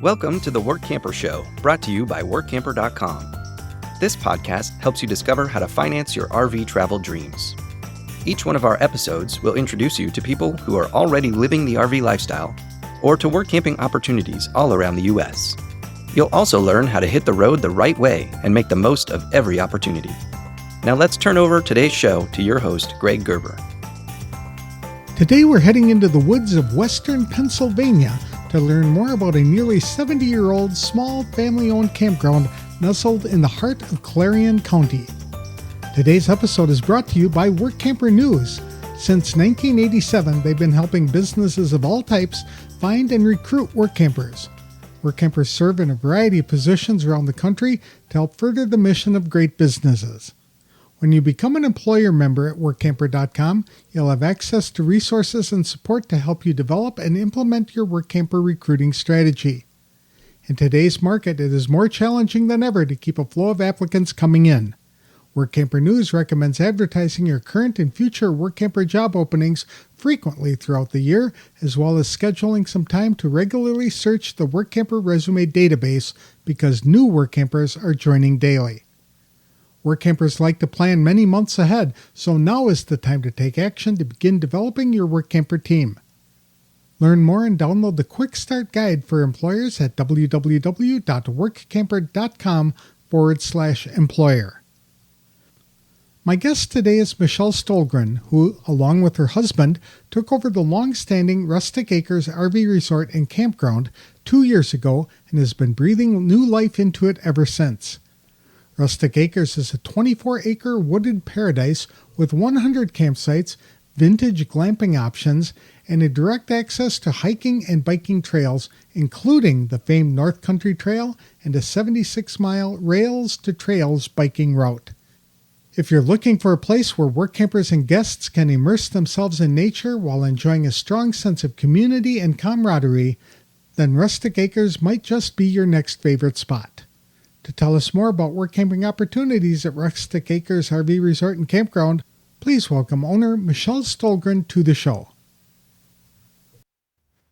Welcome to the Workamper Show, brought to you by Workamper.com. This podcast helps you discover how to finance your RV travel dreams. Each one of our episodes will introduce you to people who are already living the RV lifestyle or to work camping opportunities all around the U.S. You'll also learn how to hit the road the right way and make the most of every opportunity. Now let's turn over today's show to your host, Greg Gerber. Today we're heading into the woods of western Pennsylvania to learn more about a nearly 70-year-old small family-owned campground nestled in the heart of Clarion County. Today's episode is brought to you by Workamper News. Since 1987, they've been helping businesses of all types find and recruit work campers. Work campers serve in a variety of positions around the country to help further the mission of great businesses. When you become an employer member at Workamper.com, you'll have access to resources and support to help you develop and implement your work camper recruiting strategy. In today's market, it is more challenging than ever to keep a flow of applicants coming in. Workamper News recommends advertising your current and future work camper job openings frequently throughout the year, as well as scheduling some time to regularly search the work camper resume database because new work campers are joining daily. Work campers like to plan many months ahead, so now is the time to take action to begin developing your work camper team. Learn more and download the Quick Start Guide for employers at www.workamper.com/employer. My guest today is Michelle Stohlgren, who, along with her husband, took over the long-standing Rustic Acres RV Resort and Campground 2 years ago and has been breathing new life into it ever since. Rustic Acres is a 24-acre wooded paradise with 100 campsites, vintage glamping options, and a direct access to hiking and biking trails, including the famed North Country Trail and a 76-mile Rails to Trails biking route. If you're looking for a place where work campers and guests can immerse themselves in nature while enjoying a strong sense of community and camaraderie, then Rustic Acres might just be your next favorite spot. To tell us more about work camping opportunities at Rustic Acres RV Resort and Campground, please welcome owner Michelle Stohlgren to the show.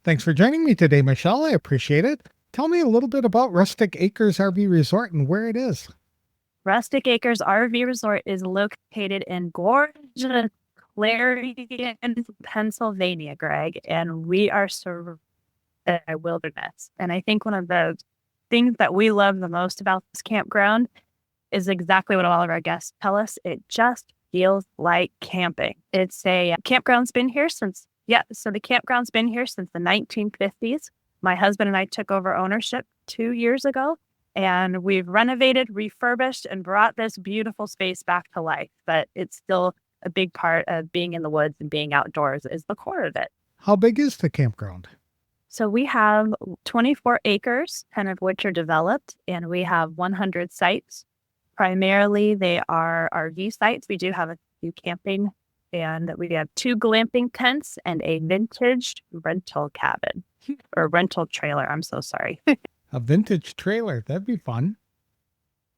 Thanks for joining me today, Michelle. I appreciate it. Tell me a little bit about Rustic Acres RV Resort and where it is. Rustic Acres RV Resort is located in gorgeous Clarion, Pennsylvania, Greg, and we are surrounded by a wilderness. And I think one of the things that we love the most about this campground is exactly what all of our guests tell us. It just feels like camping. It's a campground's been here since the campground's been here since the 1950s. My husband and I took over ownership 2 years ago, and we've renovated, refurbished, and brought this beautiful space back to life. But it's still a big part of being in the woods and being outdoors is the core of it. How big is the campground? So we have 24 acres, 10 of which are developed, and we have 100 sites. Primarily, they are RV sites. We do have a few camping, and we have 2 glamping tents and a vintage rental cabin, or rental trailer. I'm so sorry. A vintage trailer. That'd be fun.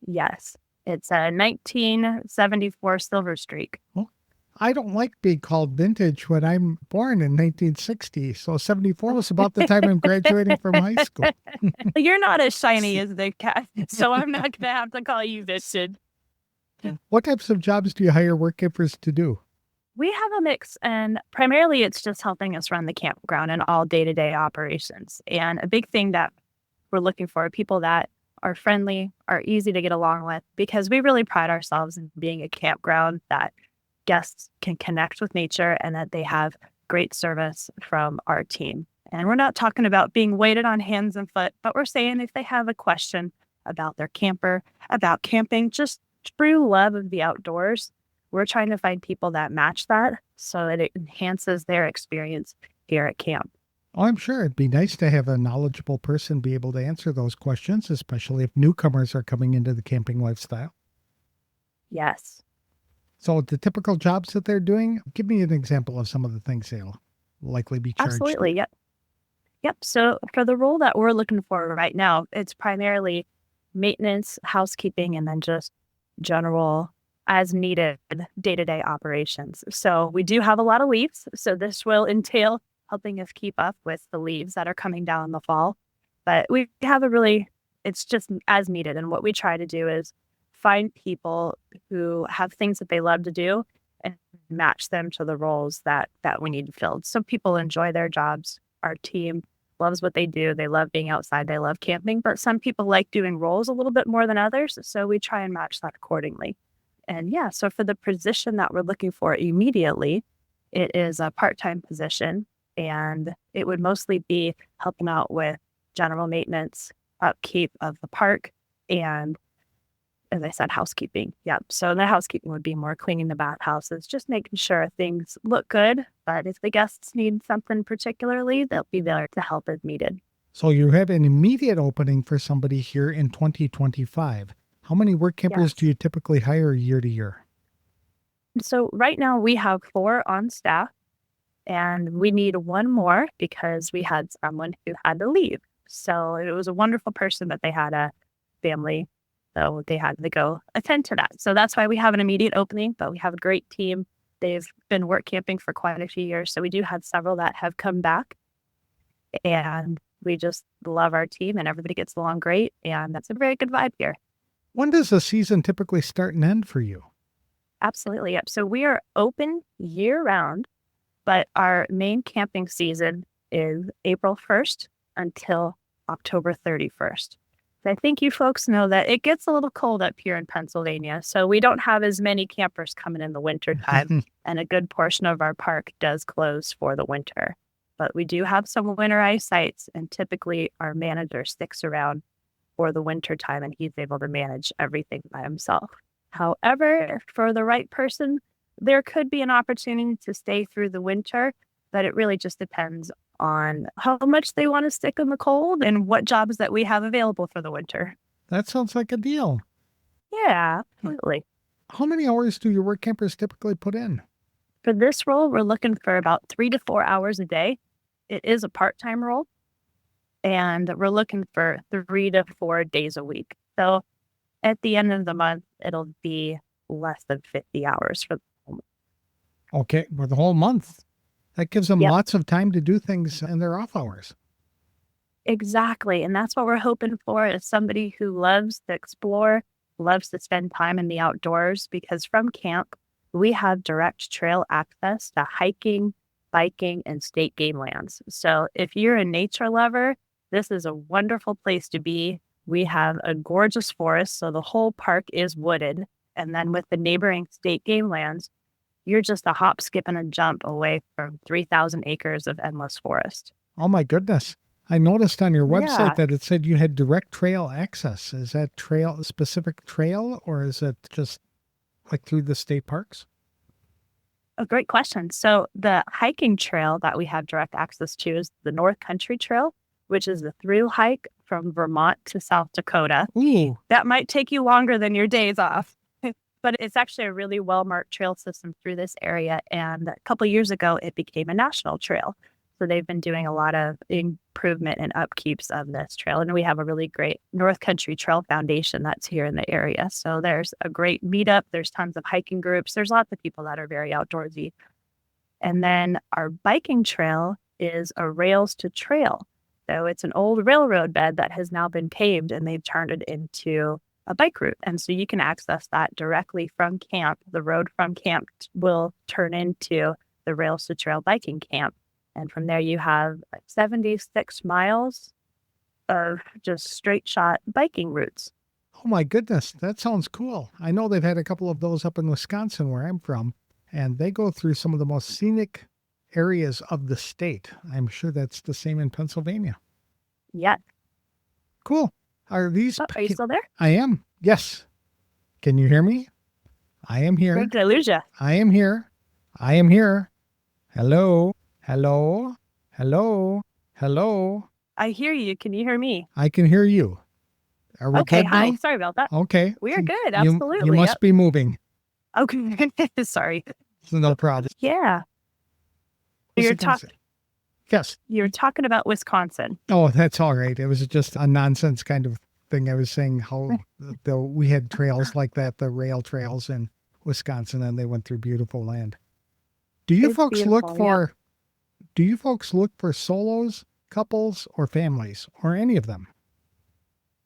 Yes. It's a 1974 Silver Streak. Well, I don't like being called vintage when I'm born in 1960. So 74 was about the time I'm graduating from high school. You're not as shiny as the cat, so I'm not going to have to call you vintage. What types of jobs do you hire work campers to do? We have a mix, and primarily it's just helping us run the campground and all day-to-day operations. And a big thing that we're looking for are people that are friendly, are easy to get along with, because we really pride ourselves in being a campground that guests can connect with nature and that they have great service from our team. And we're not talking about being waited on hands and foot, but we're saying if they have a question about their camper, about camping, just true love of the outdoors, we're trying to find people that match that so that it enhances their experience here at camp. Oh, I'm sure it'd be nice to have a knowledgeable person be able to answer those questions, especially if newcomers are coming into the camping lifestyle. Yes. So the typical jobs that they're doing, give me an example of some of the things they'll likely be charged. Absolutely. Yep. So for the role that we're looking for right now, it's primarily maintenance, housekeeping, and then just general as needed day-to-day operations. So we do have a lot of leaves. So this will entail helping us keep up with the leaves that are coming down in the fall. But we have it's just as needed. And what we try to do is find people who have things that they love to do and match them to the roles that we need filled. So people enjoy their jobs. Our team loves what they do. They love being outside. They love camping. But some people like doing roles a little bit more than others. So we try and match that accordingly. And yeah, so for the position that we're looking for immediately, it is a part-time position, and it would mostly be helping out with general maintenance, upkeep of the park, and as I said, housekeeping. Yep. So the housekeeping would be more cleaning the bathhouses, just making sure things look good. But if the guests need something particularly, they'll be there to help as needed. So you have an immediate opening for somebody here in 2025. How many work campers Yes. do you typically hire year to year? So right now we have 4 on staff, and we need 1 more because we had someone who had to leave. So it was a wonderful person, but they had a family, so they had to go attend to that. So that's why we have an immediate opening, but we have a great team. They've been work camping for quite a few years, so we do have several that have come back, and we just love our team, and everybody gets along great, and that's a very good vibe here. When does the season typically start and end for you? Absolutely. Yep. So we are open year round, but our main camping season is April 1st until October 31st. I think you folks know that it gets a little cold up here in Pennsylvania, so we don't have as many campers coming in the winter time, and a good portion of our park does close for the winter. But we do have some winterized sites, and typically our manager sticks around for the winter time, and he's able to manage everything by himself. However, for the right person, there could be an opportunity to stay through the winter, but it really just depends on how much they want to stick in the cold and what jobs that we have available for the winter. That sounds like a deal. Yeah, absolutely. How many hours do your work campers typically put in? For this role, we're looking for about 3 to 4 hours a day. It is a part-time role, and we're looking for 3 to 4 days a week. So at the end of the month, it'll be less than 50 hours for the whole month. Okay, for the whole month. That gives them Yep. lots of time to do things in their off hours. Exactly. And that's what we're hoping for, is somebody who loves to explore, loves to spend time in the outdoors, because from camp, we have direct trail access to hiking, biking, and state game lands. So if you're a nature lover, this is a wonderful place to be. We have a gorgeous forest, so the whole park is wooded. And then with the neighboring state game lands, you're just a hop, skip, and a jump away from 3,000 acres of endless forest. Oh my goodness. I noticed on your website Yeah. that it said you had direct trail access. Is that trail a specific trail, or is it just like through the state parks? A great question. So the hiking trail that we have direct access to is the North Country Trail, which is the through hike from Vermont to South Dakota. Ooh, That might take you longer than your days off, but it's actually a really well-marked trail system through this area. And a couple years ago, it became a national trail. So they've been doing a lot of improvement and upkeeps of this trail. And we have a really great North Country Trail Foundation that's here in the area. So there's a great meetup. There's tons of hiking groups. There's lots of people that are very outdoorsy. And then our biking trail is a rails to trail. So it's an old railroad bed that has now been paved, and they've turned it into a bike route. And so you can access that directly from camp. The road from camp will turn into the rails to trail biking camp. And from there, you have 76 miles of just straight shot biking routes. oh my goodness. That sounds cool. I know they've had a couple of those up in Wisconsin where I'm from, and they go through some of the most scenic areas of the state. I'm sure that's the same in Pennsylvania. Yeah. Cool. Are these? Oh, are you still there? I am. Yes. Can you hear me? I am here. Greg, did I lose you? I am here. I am here. Hello. Hello. Hello. Hello. I hear you. Can you hear me? I can hear you. Are we Okay. good Hi. now? Sorry about that. Okay. We are good. You Absolutely. must Yep. be moving. Okay. Sorry. No problem. Yeah. What's You're it gonna talking. say? Yes. You're talking about Wisconsin. Oh, that's all right. It was just a nonsense kind of thing. I was saying how we had trails like that, the rail trails in Wisconsin, and they went through beautiful land. Do you It's folks look beautiful, yeah. for? Do you folks look for solos couples, or families, or any of them?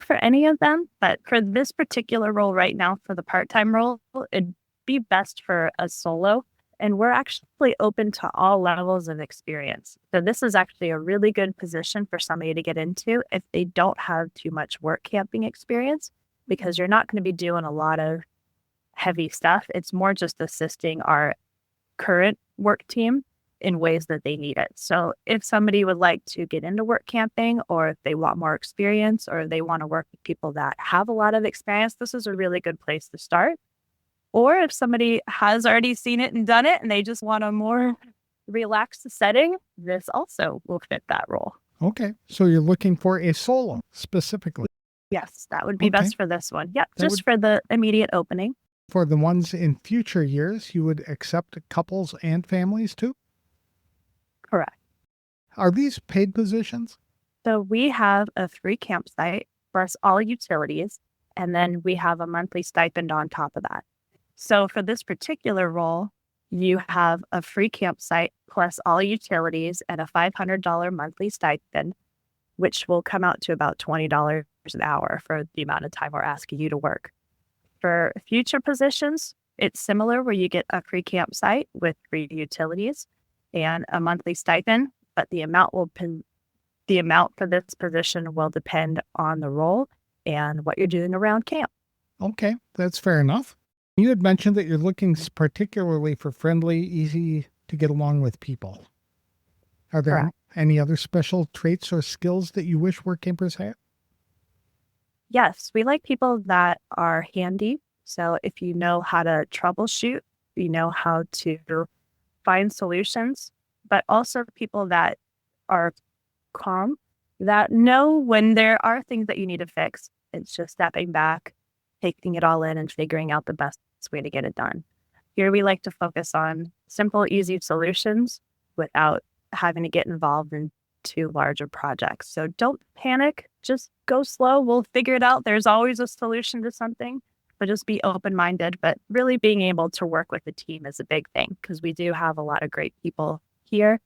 For any of them, but for this particular role right now, for the part-time role, it'd be best for a solo. And we're actually open to all levels of experience. So this is actually a really good position for somebody to get into if they don't have too much work camping experience, because you're not going to be doing a lot of heavy stuff. It's more just assisting our current work team in ways that they need it. So if somebody would like to get into work camping, or if they want more experience, or they want to work with people that have a lot of experience, this is a really good place to start. Or if somebody has already seen it and done it and they just want a more relaxed setting, this also will fit that role. Okay. So you're looking for a solo specifically. Yes, that would be Okay. best for this one. Yep, That just for the immediate opening. For the ones in future years, you would accept couples and families too? Correct. Are these paid positions? So we have a free campsite plus all utilities, and then we have a monthly stipend on top of that. So for this particular role, you have a free campsite plus all utilities and a $500 monthly stipend, which will come out to about $20 an hour for the amount of time we're asking you to work. For future positions, it's similar, where you get a free campsite with free utilities and a monthly stipend, but the amount for this position will depend on the role and what you're doing around camp. Okay, that's fair enough. You had mentioned that you're looking particularly for friendly, easy to get along with people. Are there Correct. any other special traits or skills that you wish work campers had? Yes, we like people that are handy. So if you know how to troubleshoot, you know how to find solutions, but also people that are calm, that know when there are things that you need to fix. It's just stepping back, taking it all in, and figuring out the best way to get it done. Here we like to focus on simple, easy solutions without having to get involved in too larger projects. So don't panic, just go slow. We'll figure it out. There's always a solution to something, but just be open-minded. But really being able to work with the team is a big thing, because we do have a lot of great people here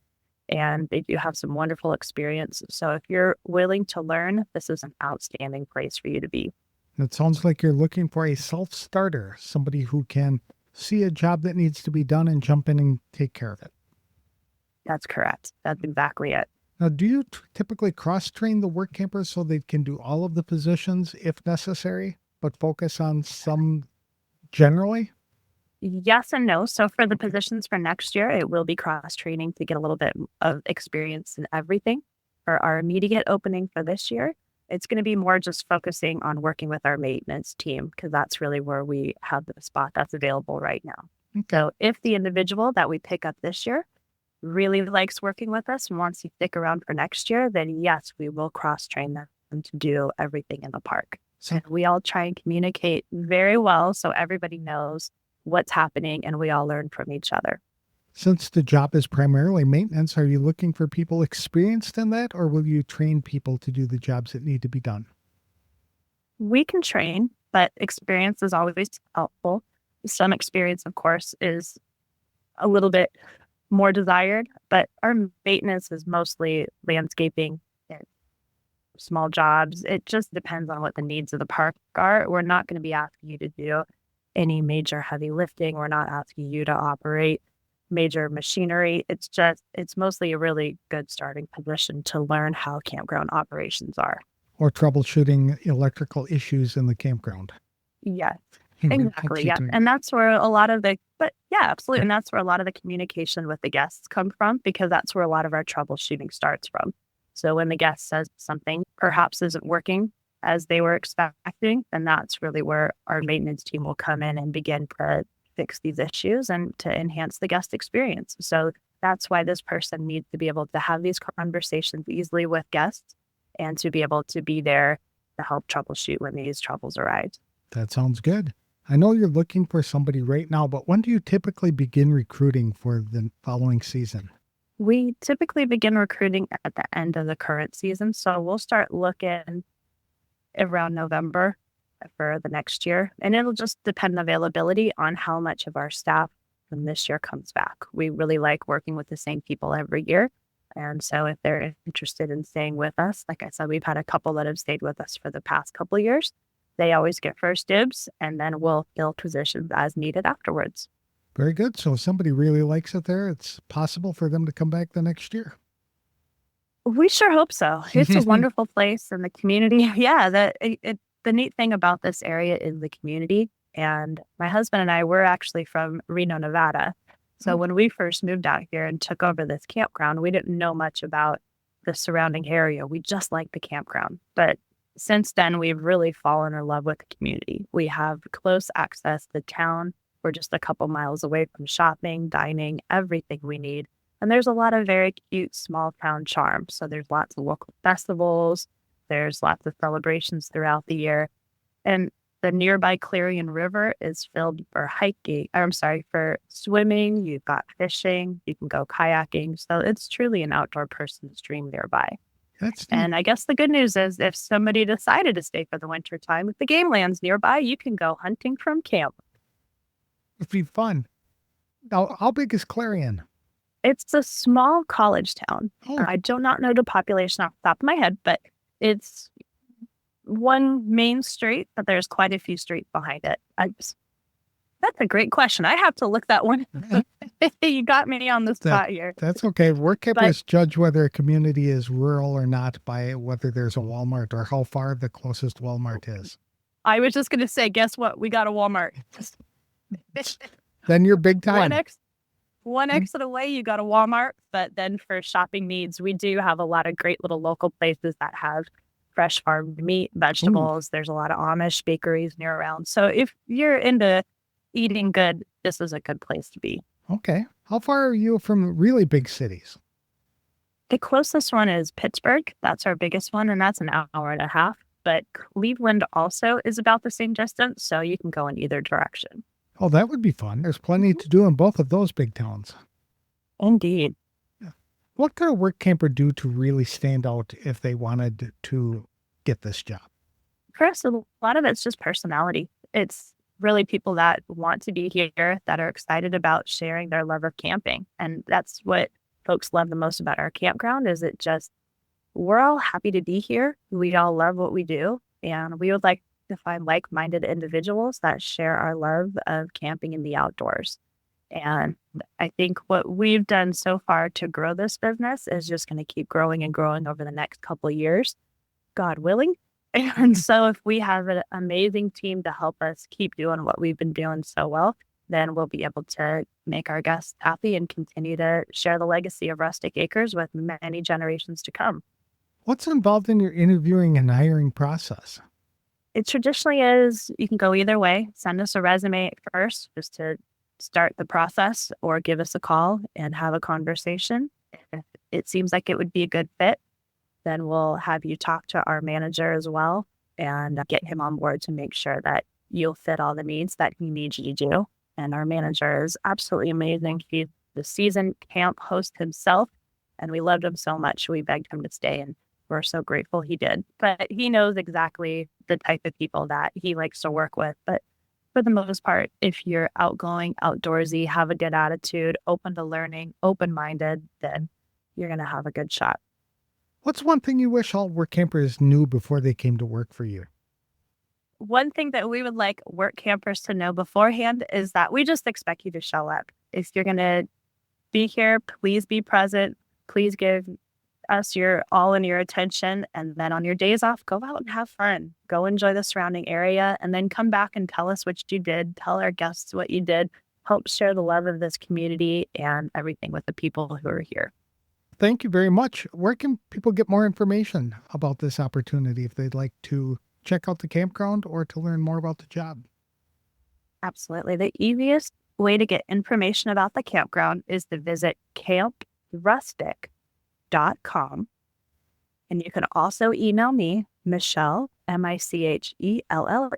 and they do have some wonderful experience. So if you're willing to learn, this is an outstanding place for you to be. It sounds like you're looking for a self-starter, somebody who can see a job that needs to be done and jump in and take care of it. That's correct. That's exactly it. Now, do you typically cross-train the work campers so they can do all of the positions if necessary, but focus on some generally? Yes and no. So for the positions for next year, it will be cross-training to get a little bit of experience in everything. For our immediate opening for this year, it's going to be more just focusing on working with our maintenance team, because that's really where we have the spot that's available right now. Okay. So if the individual that we pick up this year really likes working with us and wants to stick around for next year, then yes, we will cross-train them to do everything in the park. So, And we all try and communicate very well so everybody knows what's happening and we all learn from each other. since the job is primarily maintenance, are you looking for people experienced in that, or will you train people to do the jobs that need to be done? We can train, but experience is always helpful. Some experience, of course, is a little bit more desired, but our maintenance is mostly landscaping and small jobs. It just depends on what the needs of the park are. We're not going to be asking you to do any major heavy lifting. We're not asking you to operate major machinery. It's mostly a really good starting position to learn how campground operations are. Or troubleshooting electrical issues in the campground? Yes, We'll exactly. keep Yeah. doing And that's where a lot of absolutely. And that's where a lot of the communication with the guests come from, because that's where a lot of our troubleshooting starts from. So when the guest says something perhaps isn't working as they were expecting, then that's really where our maintenance team will come in and begin to fix these issues and to enhance the guest experience. So that's why this person needs to be able to have these conversations easily with guests and to be able to be there to help troubleshoot when these troubles arise. That sounds good. I know you're looking for somebody right now, but when do you typically begin recruiting for the following season? We typically begin recruiting at the end of the current season. So we'll start looking around November for the next year. And it'll just depend on availability on how much of our staff from this year comes back. We really like working with the same people every year. And so if they're interested in staying with us, like I said, we've had a couple that have stayed with us for the past couple of years. They always get first dibs, and then we'll fill positions as needed afterwards. Very good. So if somebody really likes it there, it's possible for them to come back the next year. We sure hope so. It's a wonderful place, and the community. Yeah, the neat thing about this area is the community. And my husband and I were actually from Reno, Nevada. So when we first moved out here and took over this campground, we didn't know much about the surrounding area. We just liked the campground. But since then, we've really fallen in love with the community. We have close access to town. We're just a couple miles away from shopping, dining, everything we need. And there's a lot of very cute small town charm. So there's lots of local festivals. There's lots of celebrations throughout the year. And the nearby Clarion River is filled for for swimming. You've got fishing. You can go kayaking. So it's truly an outdoor person's dream nearby. And I guess the good news is if somebody decided to stay for the winter time, with the game lands nearby, you can go hunting from camp. It'd be fun. Now, how big is Clarion? It's a small college town. Oh. I do not know the population off the top of my head, but it's one main street, but there's quite a few streets behind it. That's a great question. I have to look that one. You got me on the spot here. That's okay. Workampers judge whether a community is rural or not by whether there's a Walmart or how far the closest Walmart is. I was just going to say, guess what? We got a Walmart. Then you're big time. One exit away, you got a Walmart. But then for shopping needs, we do have a lot of great little local places that have fresh farmed meat, vegetables. There's a lot of Amish bakeries near around. So if you're into eating good, this is a good place to be. Okay. How far are you from really big cities? The closest one is Pittsburgh. That's our biggest one, and that's an hour and a half. But Cleveland also is about the same distance, so you can go in either direction. Oh, that would be fun. There's plenty to do in both of those big towns. Indeed. Yeah. What could a work camper do to really stand out if they wanted to get this job? For us, a lot of it's just personality. It's really people that want to be here, that are excited about sharing their love of camping. And that's what folks love the most about our campground is we're all happy to be here. We all love what we do. And we would like to find like-minded individuals that share our love of camping in the outdoors. And I think what we've done so far to grow this business is just going to keep growing and growing over the next couple of years, God willing. And so if we have an amazing team to help us keep doing what we've been doing so well, then we'll be able to make our guests happy and continue to share the legacy of Rustic Acres with many generations to come. What's involved in your interviewing and hiring process? It traditionally is, you can go either way. Send us a resume first just to start the process, or give us a call and have a conversation. If it seems like it would be a good fit, then we'll have you talk to our manager as well and get him on board to make sure that you'll fit all the needs that he needs you to do. And our manager is absolutely amazing. He's the seasoned camp host himself, and we loved him so much. We begged him to stay, and we're so grateful he did. But he knows exactly the type of people that he likes to work with. But for the most part, if you're outgoing, outdoorsy, have a good attitude, open to learning, open-minded, then you're going to have a good shot. What's one thing you wish all work campers knew before they came to work for you? One thing that we would like work campers to know beforehand is that we just expect you to show up. If you're going to be here, please be present. Please give us your attention. And then on your days off, go out and have fun. Go enjoy the surrounding area, and then come back and tell us what you did. Tell our guests what you did. Help share the love of this community and everything with the people who are here. Thank you very much. Where can people get more information about this opportunity if they'd like to check out the campground or to learn more about the job? Absolutely. The easiest way to get information about the campground is to visit camprustic.com. And you can also email me, Michelle, Michelle,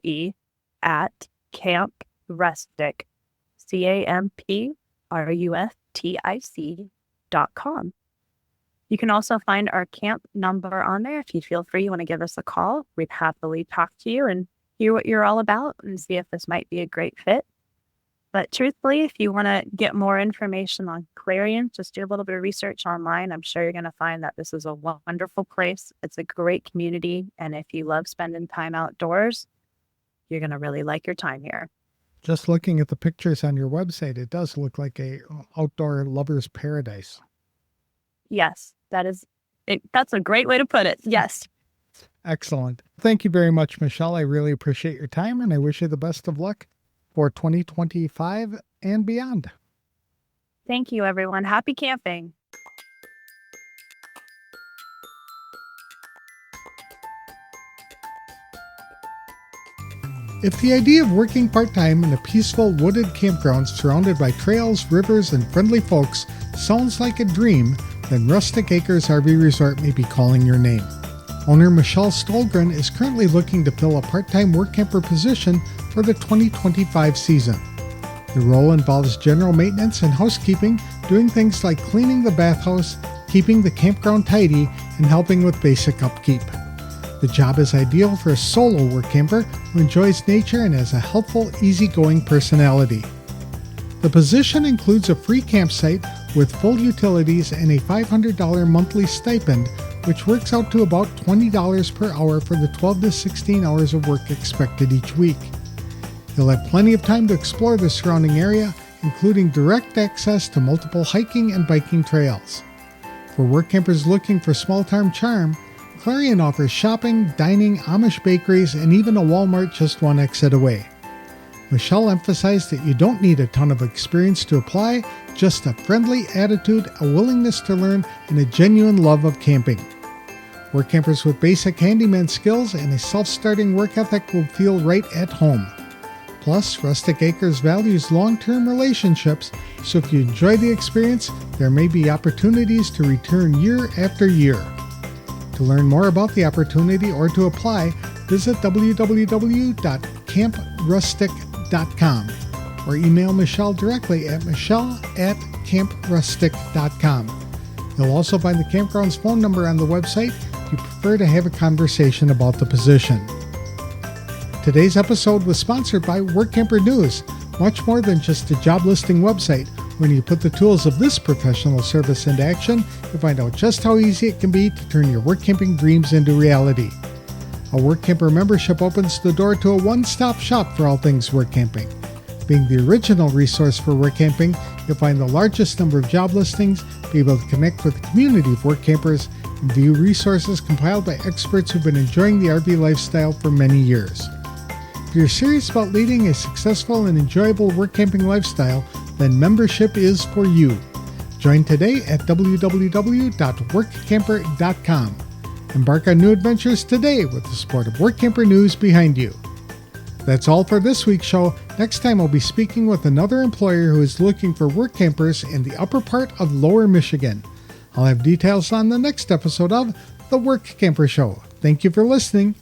at camprustic, camprustic.com. You can also find our camp number on there. If you feel free, you want to give us a call, we'd happily talk to you and hear what you're all about and see if this might be a great fit. But truthfully, if you want to get more information on Clarion, just do a little bit of research online. I'm sure you're going to find that this is a wonderful place. It's a great community. And if you love spending time outdoors, you're going to really like your time here. Just looking at the pictures on your website, it does look like a outdoor lover's paradise. Yes, that's a great way to put it. Yes. Excellent. Thank you very much, Michelle. I really appreciate your time, and I wish you the best of luck for 2025 and beyond. Thank you, everyone. Happy camping. If the idea of working part-time in a peaceful wooded campground surrounded by trails, rivers, and friendly folks sounds like a dream, then Rustic Acres RV Resort may be calling your name. Owner Michelle Stohlgren is currently looking to fill a part-time work camper position for the 2025 season. The role involves general maintenance and housekeeping, doing things like cleaning the bathhouse, keeping the campground tidy, and helping with basic upkeep. The job is ideal for a solo work camper who enjoys nature and has a helpful, easygoing personality. The position includes a free campsite with full utilities and a $500 monthly stipend, which works out to about $20 per hour for the 12 to 16 hours of work expected each week. You'll have plenty of time to explore the surrounding area, including direct access to multiple hiking and biking trails. For work campers looking for small-town charm, Clarion offers shopping, dining, Amish bakeries, and even a Walmart just one exit away. Michelle emphasized that you don't need a ton of experience to apply, just a friendly attitude, a willingness to learn, and a genuine love of camping. Work campers with basic handyman skills and a self-starting work ethic will feel right at home. Plus, Rustic Acres values long-term relationships, so if you enjoy the experience, there may be opportunities to return year after year. To learn more about the opportunity or to apply, visit www.camprustic.com or email Michelle directly at michelle@camprustic.com. You'll also find the campground's phone number on the website if you prefer to have a conversation about the position. Today's episode was sponsored by Workamper News, much more than just a job listing website. When you put the tools of this professional service into action, you'll find out just how easy it can be to turn your work camping dreams into reality. A Workamper membership opens the door to a one-stop shop for all things work camping. Being the original resource for work camping, you'll find the largest number of job listings, be able to connect with a community of work campers, and view resources compiled by experts who've been enjoying the RV lifestyle for many years. If you're serious about leading a successful and enjoyable work camping lifestyle, then membership is for you. Join today at www.workamper.com. Embark on new adventures today with the support of Workamper News behind you. That's all for this week's show. Next time I'll be speaking with another employer who is looking for work campers in the upper part of Lower Michigan. I'll have details on the next episode of The Work Camper Show. Thank you for listening.